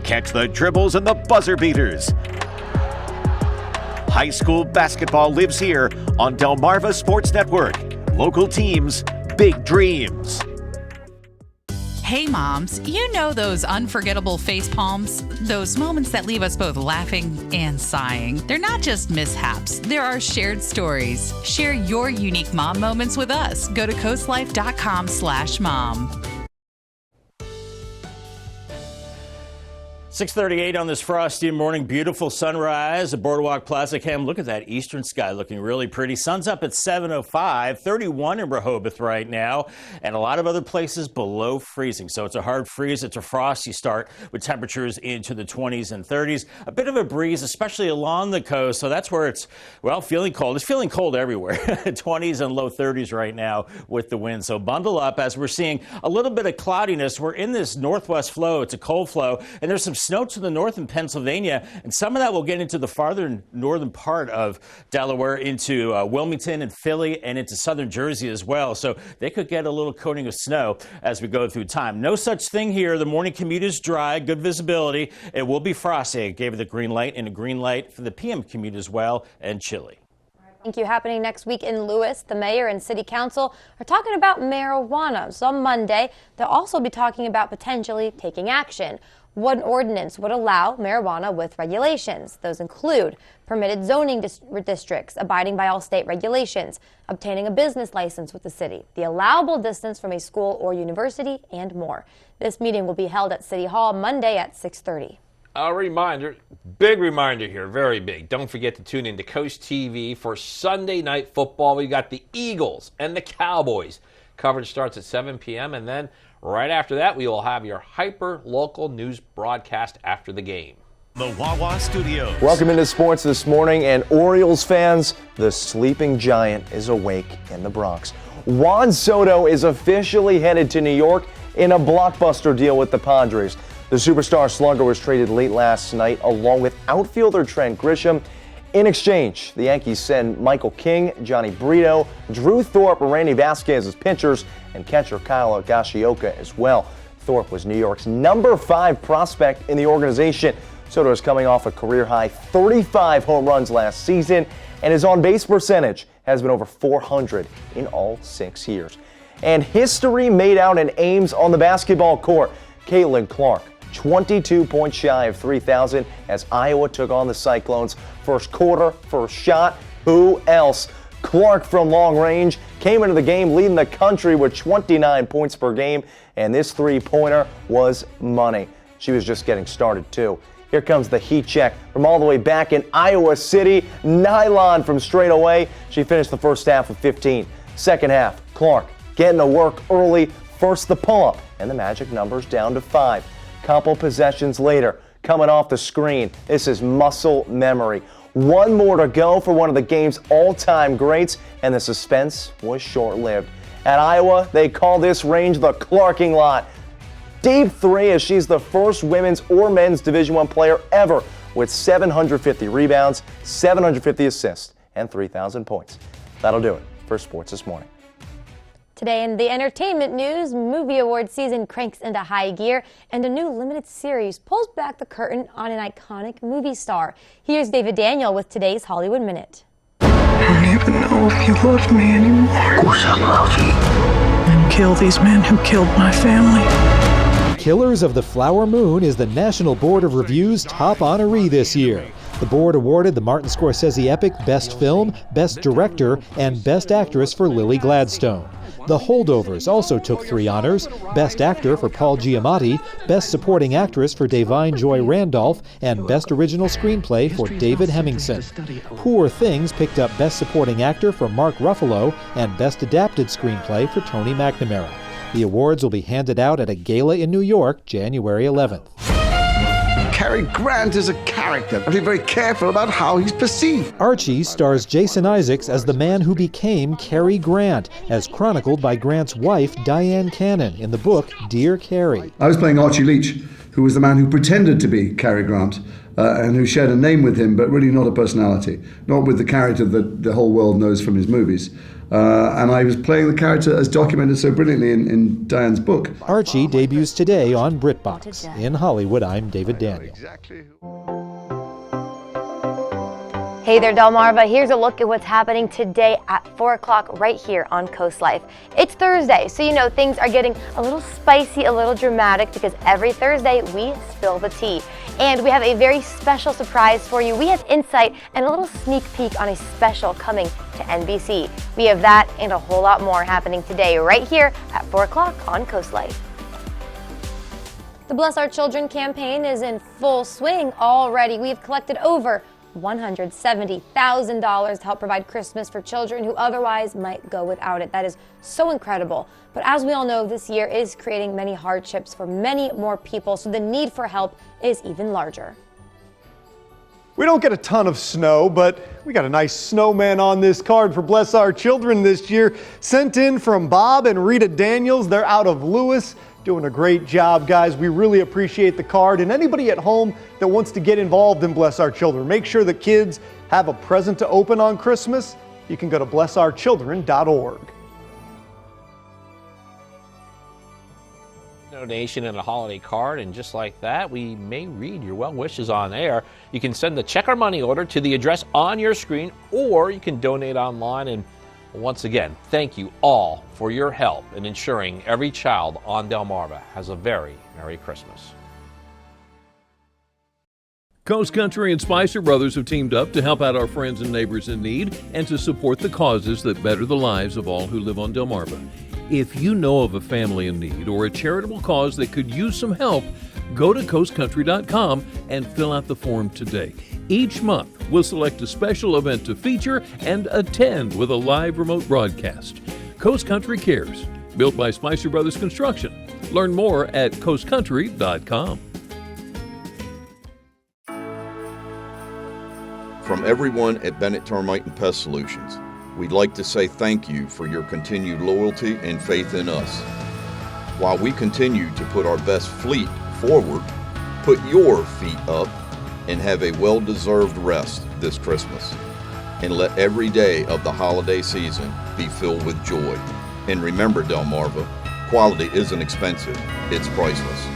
catch the dribbles and the buzzer beaters. High school basketball lives here on Delmarva Sports Network. Local teams, big dreams. Hey moms, you know those unforgettable face palms? Those moments that leave us both laughing and sighing. They're not just mishaps, there are shared stories. Share your unique mom moments with us. Go to coastlife.com/mom. 6:38 on this frosty morning. Beautiful sunrise at Boardwalk Plaza. Cam, look at that eastern sky looking really pretty. Sun's up at 7:05, 31 in Rehoboth right now, and a lot of other places below freezing. So it's a hard freeze. It's a frosty start with temperatures into the 20s and 30s. A bit of a breeze, especially along the coast. So that's where it's, well, feeling cold. It's feeling cold everywhere. 20s and low 30s right now with the wind. So bundle up as we're seeing a little bit of cloudiness. We're in this northwest flow. It's a cold flow, and there's some snow to the north in Pennsylvania, and some of that will get into the farther northern part of Delaware, into Wilmington and Philly, and into southern Jersey as well. So they could get a little coating of snow as we go through time. No such thing here. The morning commute is dry, good visibility. It will be frosty. I gave it the green light, and a green light for the PM commute as well, and chilly. Thank you. Happening next week in Lewis, the mayor and city council are talking about marijuana. So on Monday, they'll also be talking about potentially taking action. One ordinance would allow marijuana with regulations. Those include permitted zoning districts, abiding by all state regulations, obtaining a business license with the city, the allowable distance from a school or university, and more. This meeting will be held at City Hall Monday at 6:30. A reminder, big reminder here, very big. Don't forget to tune in to Coast TV for Sunday Night Football. We got the Eagles and the Cowboys Coverage starts at 7 p.m. and then right after that, we will have your hyper-local news broadcast after the game. The Wawa Studios. Welcome into sports this morning, and Orioles fans, the sleeping giant is awake in the Bronx. Juan Soto is officially headed to New York in a blockbuster deal with the Padres. The superstar slugger was traded late last night along with outfielder Trent Grisham. In exchange, the Yankees send Michael King, Johnny Brito, Drew Thorpe, Randy Vasquez as pitchers, and catcher Kyle Higashioka as well. Thorpe was New York's number 5 prospect in the organization. Soto is coming off a career-high 35 home runs last season, and his on-base percentage has been over 400 in all 6 years. And history made out in Ames on the basketball court. Caitlin Clark, 22 points shy of 3,000 as Iowa took on the Cyclones. First quarter, first shot. Who else? Clark from long range came into the game leading the country with 29 points per game, and this three-pointer was money. She was just getting started, too. Here comes the heat check from all the way back in Iowa City. Nylon from straight away. She finished the first half with 15. Second half, Clark getting to work early. First the pull-up, and the magic number's down to 5. Couple possessions later, coming off the screen, this is muscle memory. One more to go for one of the game's all-time greats, and the suspense was short-lived. At Iowa, they call this range the Clarking lot. Deep 3, as she's the first women's or men's Division I player ever with 750 rebounds, 750 assists, and 3,000 points. That'll do it for sports this morning. Today in the entertainment news, movie award season cranks into high gear, and a new limited series pulls back the curtain on an iconic movie star. Here's David Daniel with today's Hollywood Minute. I don't even know if you love me anymore. Of course I love you. And kill these men who killed my family. Killers of the Flower Moon is the National Board of Review's top honoree this year. The board awarded the Martin Scorsese epic Best Film, Best Director, and Best Actress for Lily Gladstone. The Holdovers also took 3 honors: Best Actor for Paul Giamatti, Best Supporting Actress for Da'Vine Joy Randolph, and Best Original Screenplay for David Hemmingson. Poor Things picked up Best Supporting Actor for Mark Ruffalo and Best Adapted Screenplay for Tony McNamara. The awards will be handed out at a gala in New York, January 11th. Cary Grant is a character, and be very careful about how he's perceived. Archie stars Jason Isaacs as the man who became Cary Grant, as chronicled by Grant's wife, Diane Cannon, in the book Dear Cary. I was playing Archie Leach, who was the man who pretended to be Cary Grant, and who shared a name with him, but really not a personality, not with the character that the whole world knows from his movies. And I was playing the character as documented so brilliantly in Diane's book. Archie debuts today on BritBox. In Hollywood, I'm David Daniel. Hey there, Delmarva. Here's a look at what's happening today at 4 o'clock right here on Coast Life. It's Thursday, so you know things are getting a little spicy, a little dramatic, because every Thursday we spill the tea. And we have a very special surprise for you. We have insight and a little sneak peek on a special coming to NBC. We have that and a whole lot more happening today right here at 4 o'clock on Coast Life. The Bless Our Children campaign is in full swing already. We've collected over $170,000 to help provide Christmas for children who otherwise might go without it. That is so incredible. But as we all know, this year is creating many hardships for many more people, so the need for help is even larger. We don't get a ton of snow, but we got a nice snowman on this card for Bless Our Children this year. Sent in from Bob and Rita Daniels. They're out of Lewis. Doing a great job, guys. We really appreciate the card. And anybody at home that wants to get involved in Bless Our Children, make sure that kids have a present to open on Christmas. You can go to blessourchildren.org. Donation and a holiday card, and just like that, we may read your well wishes on air. You can send the check or money order to the address on your screen, or you can donate online. And once again, thank you all for your help in ensuring every child on Delmarva has a very Merry Christmas. Coast Country and Spicer Brothers have teamed up to help out our friends and neighbors in need and to support the causes that better the lives of all who live on Delmarva. If you know of a family in need or a charitable cause that could use some help, go to coastcountry.com and fill out the form today. Each month, we'll select a special event to feature and attend with a live remote broadcast. Coast Country cares. built by Spicer Brothers Construction. Learn more at coastcountry.com. From everyone at Bennett Termite and Pest Solutions, we'd like to say thank you for your continued loyalty and faith in us. While we continue to put our best fleet forward, put your feet up and have a well-deserved rest this Christmas. And let every day of the holiday season be filled with joy. And remember, Delmarva, quality isn't expensive, it's priceless.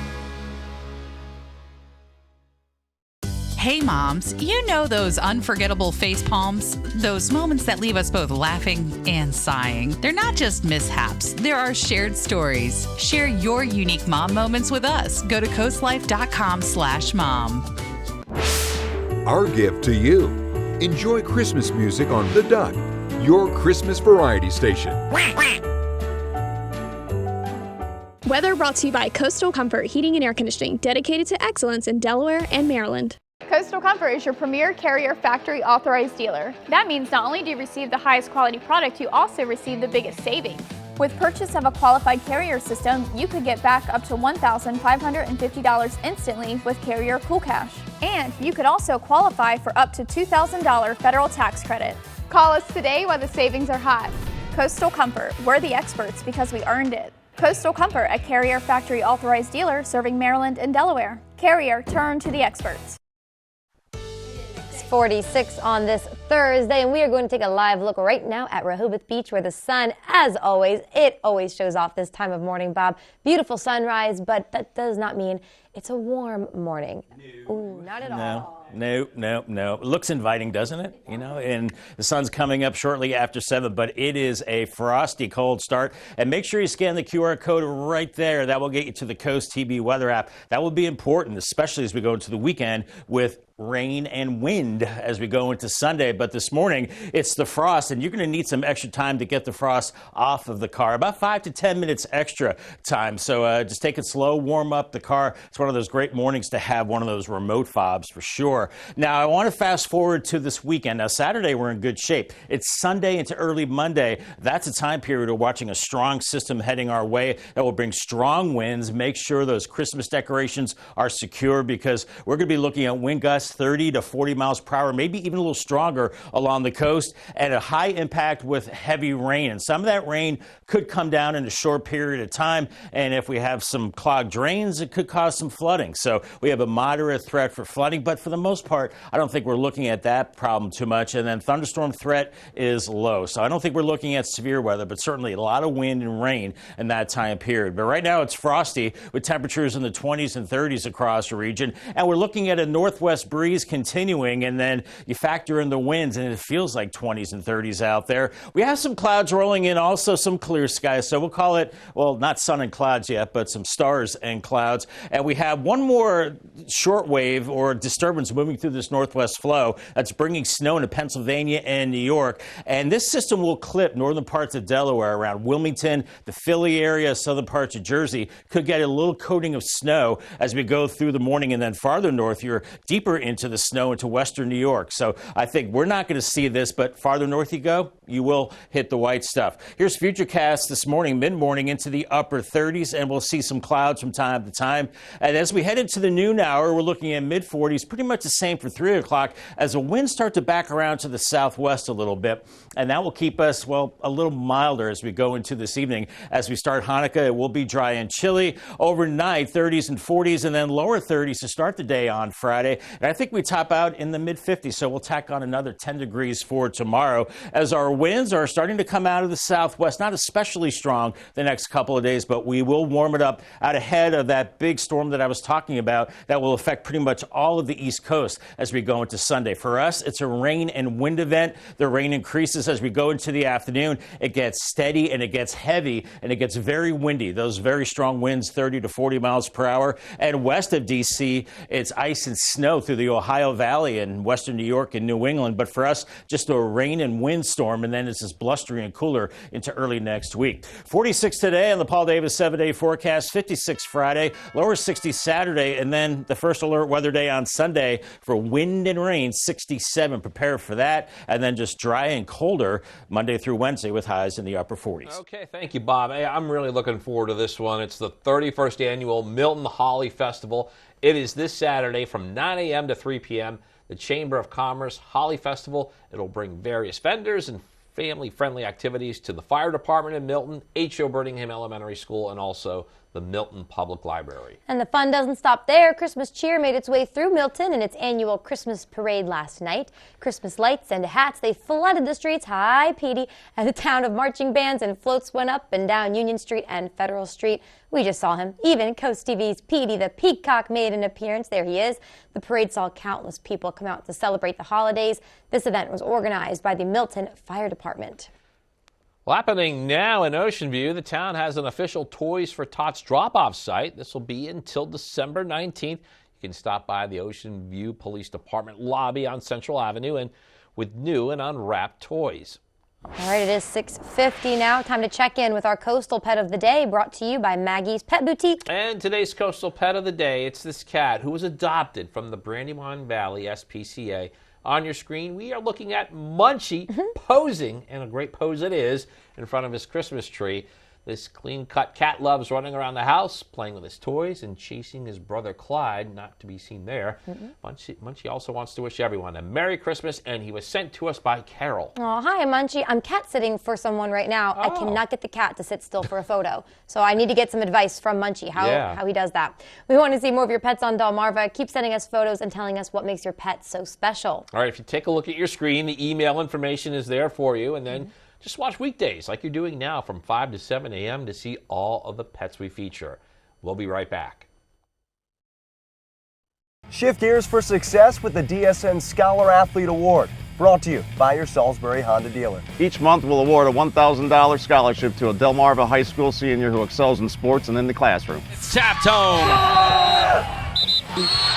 Hey moms, you know those unforgettable face palms? Those moments that leave us both laughing and sighing. They're not just mishaps, there are shared stories. Share your unique mom moments with us. Go to coastlife.com/mom. Our gift to you. Enjoy Christmas music on The Duck, your Christmas variety station. Weather brought to you by Coastal Comfort Heating and Air Conditioning, dedicated to excellence in Delaware and Maryland. Coastal Comfort is your premier carrier factory authorized dealer. That means not only do you receive the highest quality product, you also receive the biggest savings. With purchase of a qualified carrier system, you could get back up to $1,550 instantly with Carrier Cool Cash. And you could also qualify for up to $2,000 federal tax credit. Call us today while the savings are hot. Coastal Comfort, we're the experts because we earned it. Coastal Comfort, a carrier factory authorized dealer serving Maryland and Delaware. Carrier, turn to the experts. 46 on this Thursday, and we are going to take a live look right now at Rehoboth Beach, where the sun, as always, it always shows off this time of morning, Bob. Beautiful sunrise, but that does not mean it's a warm morning. No. Ooh, not at all. No. It looks inviting, doesn't it? You know, and the sun's coming up shortly after 7, but it is a frosty cold start. And make sure you scan the QR code right there. That will get you to the CoastTV weather app. That will be important, especially as we go into the weekend with rain and wind as we go into Sunday. But this morning, it's the frost, and you're going to need some extra time to get the frost off of the car. About 5 to 10 minutes extra time. So just take it slow, warm up the car. It's one of those great mornings to have one of those remote fobs for sure. Now, I want to fast forward to this weekend. Now, Saturday, we're in good shape. It's Sunday into early Monday. That's a time period of watching a strong system heading our way that will bring strong winds. Make sure those Christmas decorations are secure, because we're going to be looking at wind gusts 30 to 40 miles per hour, maybe even a little stronger along the coast, and a high impact with heavy rain. And some of that rain could come down in a short period of time. And if we have some clogged drains, it could cause some flooding. So we have a moderate threat for flooding, but for the most part, I don't think we're looking at that problem too much. And then thunderstorm threat is low. So I don't think we're looking at severe weather, but certainly a lot of wind and rain in that time period. But right now it's frosty with temperatures in the 20s and 30s across the region. And we're looking at a northwest breeze continuing, and then you factor in the winds and it feels like 20s and 30s out there. We have some clouds rolling in, also some clear skies. So we'll call it, well, not sun and clouds yet, but some stars and clouds. And we have one more short wave or disturbance moving through this northwest flow that's bringing snow into Pennsylvania and New York. And this system will clip northern parts of Delaware around Wilmington, the Philly area, southern parts of Jersey. Could get a little coating of snow as we go through the morning, and then farther north, you're deeper into the snow into western New York. So I think we're not going to see this, but farther north you go, you will hit the white stuff. Here's Futurecast this morning, mid-morning into the upper 30s, and we'll see some clouds from time to time. And as we head into the noon hour, we're looking at mid-40s, pretty much the same for 3 o'clock, as the winds start to back around to the southwest a little bit. And that will keep us, well, a little milder as we go into this evening. As we start Hanukkah, it will be dry and chilly. Overnight, 30s and 40s, and then lower 30s to start the day on Friday. And I think we top out in the mid-50s, so we'll tack on another 10 degrees for tomorrow, as our winds are starting to come out of the southwest, not especially strong the next couple of days, but we will warm it up out ahead of that big storm that I was talking about that will affect pretty much all of the East Coast as we go into Sunday. For us, it's a rain and wind event. The rain increases as we go into the afternoon. It gets steady and it gets heavy and it gets very windy. Those very strong winds, 30 to 40 miles per hour. And west of D.C., it's ice and snow through the Ohio Valley and western New York and New England. But for us, just a rain and wind storm, and then it's just blustery and cooler into early next week. 46 today on the Paul Davis 7-day forecast, 56 Friday, lower 60 60 Saturday, and then the first alert weather day on Sunday for wind and rain, 67. Prepare for that. And then just dry and colder Monday through Wednesday with highs in the upper 40s. Okay, thank you, Bob. Hey, I'm really looking forward to this one. It's the 31st annual Milton Holly Festival. It is this Saturday from 9 a.m. to 3 p.m. The Chamber of Commerce Holly Festival. It'll bring various vendors and family-friendly activities to the fire department in Milton, H.O. Birmingham Elementary School, and also the Milton Public Library. And the fun doesn't stop there. Christmas cheer made its way through Milton in its annual Christmas parade last night. Christmas lights and hats, they flooded the streets. Hi, Petey. And the town of marching bands and floats went up and down Union Street and Federal Street. We just saw him. Even Coast TV's Petey the Peacock made an appearance. There he is. The parade saw countless people come out to celebrate the holidays. This event was organized by the Milton Fire Department. Well, happening now in Ocean View, the town has an official Toys for Tots drop-off site. This will be until December 19th. You can stop by the Ocean View Police Department lobby on Central Avenue and with new and unwrapped toys. All right, it is 6:50 now. Time to check in with our Coastal Pet of the Day, brought to you by Maggie's Pet Boutique. And today's Coastal Pet of the Day, it's this cat who was adopted from the Brandywine Valley SPCA. On your screen, we are looking at Munchie posing, and a great pose it is, in front of his Christmas tree. This clean-cut cat loves running around the house, playing with his toys, and chasing his brother Clyde, not to be seen there. Munchie also wants to wish everyone a Merry Christmas, and he was sent to us by Carol. Oh, hi, Munchie. I'm cat sitting for someone right now. I cannot get the cat to sit still for a photo, so I need to get some advice from Munchie, how he does that. We want to see more of your pets on Delmarva. Keep sending us photos and telling us what makes your pet so special. All right, if you take a look at your screen, the email information is there for you, and then just watch weekdays like you're doing now from 5 to 7 a.m. to see all of the pets we feature. We'll be right back. Shift gears for success with the DSN Scholar Athlete Award, brought to you by your Salisbury Honda dealer. Each month we'll award a $1,000 scholarship to a Delmarva High School senior who excels in sports and in the classroom. It's tapped home.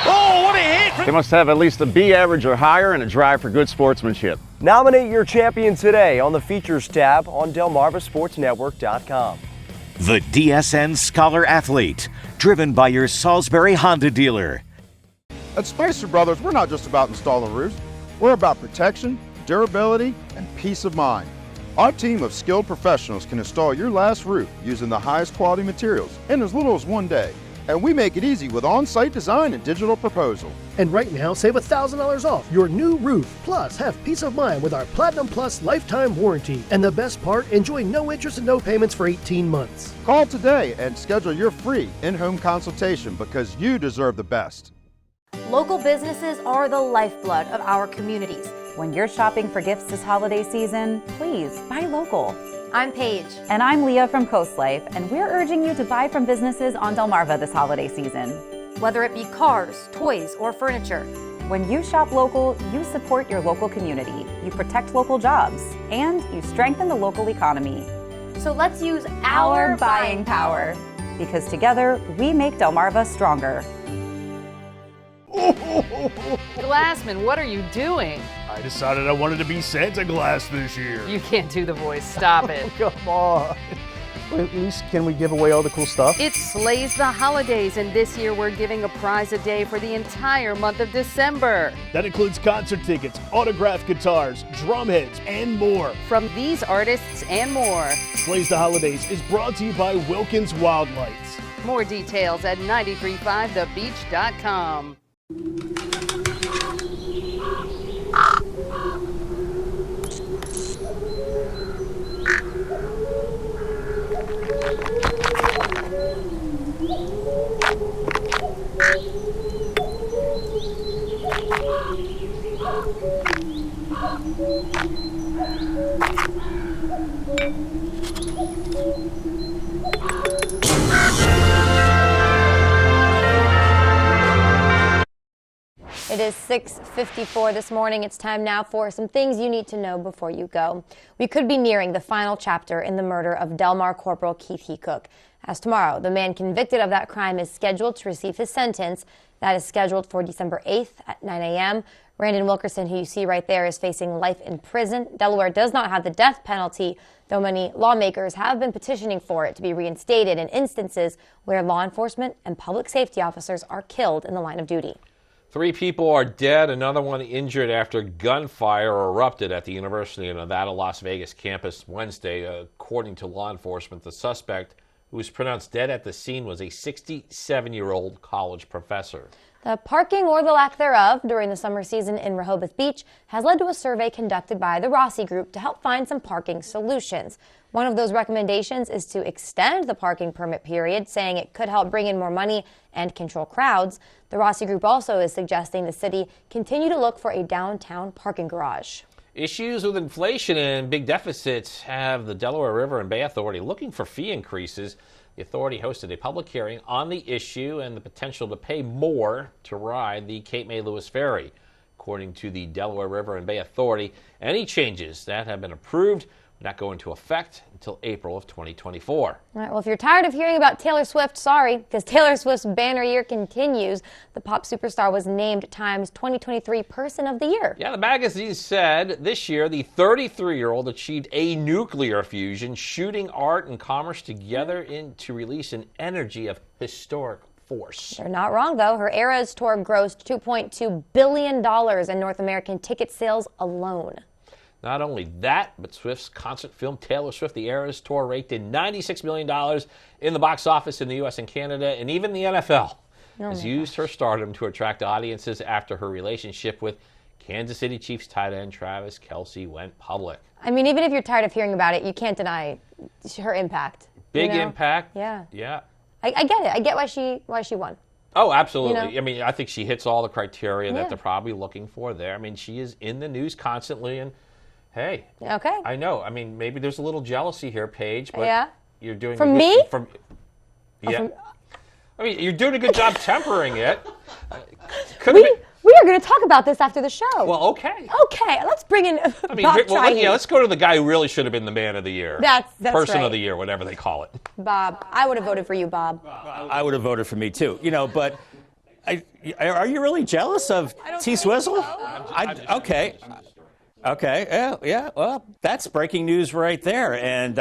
Oh, what a hit! They must have at least a B average or higher and a drive for good sportsmanship. Nominate your champion today on the Features tab on DelmarvaSportsNetwork.com. The DSN Scholar Athlete, driven by your Salisbury Honda dealer. At Spicer Brothers, we're not just about installing roofs. We're about protection, durability, and peace of mind. Our team of skilled professionals can install your last roof using the highest quality materials in as little as 1 day. And we make it easy with on-site design and digital proposal. And right now, save $1,000 off your new roof. Plus, have peace of mind with our Platinum Plus lifetime warranty. And the best part, enjoy no interest and no payments for 18 months. Call today and schedule your free in-home consultation because you deserve the best. Local businesses are the lifeblood of our communities. When you're shopping for gifts this holiday season, please buy local. I'm Paige. And I'm Leah from Coast Life, and we're urging you to buy from businesses on Delmarva this holiday season. Whether it be cars, toys, or furniture. When you shop local, you support your local community, you protect local jobs, and you strengthen the local economy. So let's use our buying power. Because together, we make Delmarva stronger. Glassman, what are you doing? I decided I wanted to be Santa Claus this year. You can't do the voice. Stop it. Come on. At least can we give away all the cool stuff? It slays the holidays, and this year we're giving a prize a day for the entire month of December. That includes concert tickets, autographed guitars, drum heads, and more. From these artists and more. Slays the Holidays is brought to you by Wilkins Wildlights. More details at 935thebeach.com. It is 6:54 this morning. It's time now for some things you need to know before you go. We could be nearing the final chapter in the murder of Delmar Corporal Keith Hecook. As tomorrow, the man convicted of that crime is scheduled to receive his sentence. That is scheduled for December 8th at 9 a.m. Brandon Wilkerson, who you see right there, is facing life in prison. Delaware does not have the death penalty, though many lawmakers have been petitioning for it to be reinstated in instances where law enforcement and public safety officers are killed in the line of duty. 3 people are dead, another one injured after gunfire erupted at the University of Nevada, Las Vegas campus Wednesday. According to law enforcement, the suspect, who was pronounced dead at the scene, was a 67-year-old college professor. The parking, or the lack thereof, during the summer season in Rehoboth Beach has led to a survey conducted by the Rossi Group to help find some parking solutions. One of those recommendations is to extend the parking permit period, saying it could help bring in more money and control crowds. The Rossi Group also is suggesting the city continue to look for a downtown parking garage. Issues with inflation and big deficits have the Delaware River and Bay Authority looking for fee increases. The authority hosted a public hearing on the issue and the potential to pay more to ride the Cape May Lewis Ferry. According to the Delaware River and Bay Authority, any changes that have been approved will not go into effect until April of 2024. All right, well, if you're tired of hearing about Taylor Swift, sorry, because Taylor Swift's banner year continues. The pop superstar was named Time's 2023 Person of the Year. Yeah, the magazine said this year the 33-year-old achieved a nuclear fusion, shooting art and commerce together to release an energy of historic force. They're not wrong, though. Her Eras tour grossed $2.2 billion in North American ticket sales alone. Not only that, but Swift's concert film Taylor Swift, The Eras Tour, raked in $96 million in the box office in the U.S. and Canada, and even the NFL has used her stardom to attract audiences after her relationship with Kansas City Chiefs tight end Travis Kelce went public. I mean, even if you're tired of hearing about it, you can't deny her impact. Big impact. Yeah. Yeah. I get it. I get why she won. Oh, absolutely. You know? I mean, I think she hits all the criteria that they're probably looking for there. I mean, she is in the news constantly, and hey. Okay. I know. I mean, maybe there's a little jealousy here, Paige, but you're doing from a good, me. I mean, you're doing a good job tempering it. We are going to talk about this after the show. Well, okay. Okay, let's bring in I mean, Bob let's go to the guy who really should have been the man of the year. That's Person right. of the year, whatever they call it. Bob, I would have voted for you, Bob. I would have voted for me too. You know, but are you really jealous of T Swizzle? Okay. Okay. Yeah. Well, that's breaking news right there. And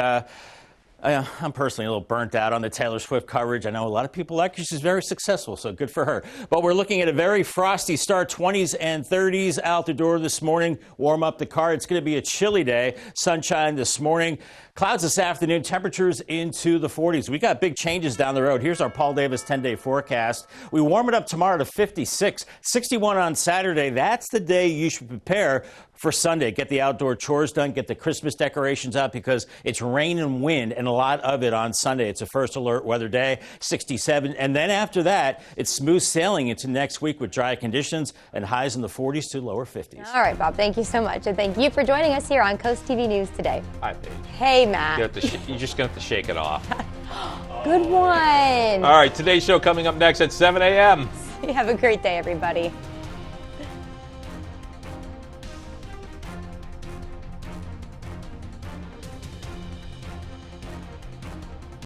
I'm personally a little burnt out on the Taylor Swift coverage. I know a lot of people like her. She's very successful, so good for her. But we're looking at a very frosty start, 20s and 30s out the door this morning. Warm up the car. It's going to be a chilly day. Sunshine this morning. Clouds this afternoon, temperatures into the 40s. We got big changes down the road. Here's our Paul Davis 10-day forecast. We warm it up tomorrow to 56, 61 on Saturday. That's the day you should prepare for Sunday. Get the outdoor chores done, get the Christmas decorations out because it's rain and wind and a lot of it on Sunday. It's a first alert weather day, 67. And then after that, it's smooth sailing into next week with dry conditions and highs in the 40s to lower 50s. All right, Bob, thank you so much. And thank you for joining us here on Coast TV News today. Hi, Paige. Hey, Matt. You're just going to have to shake it off. Good one. All right, today's show coming up next at 7 a.m. Have a great day, everybody.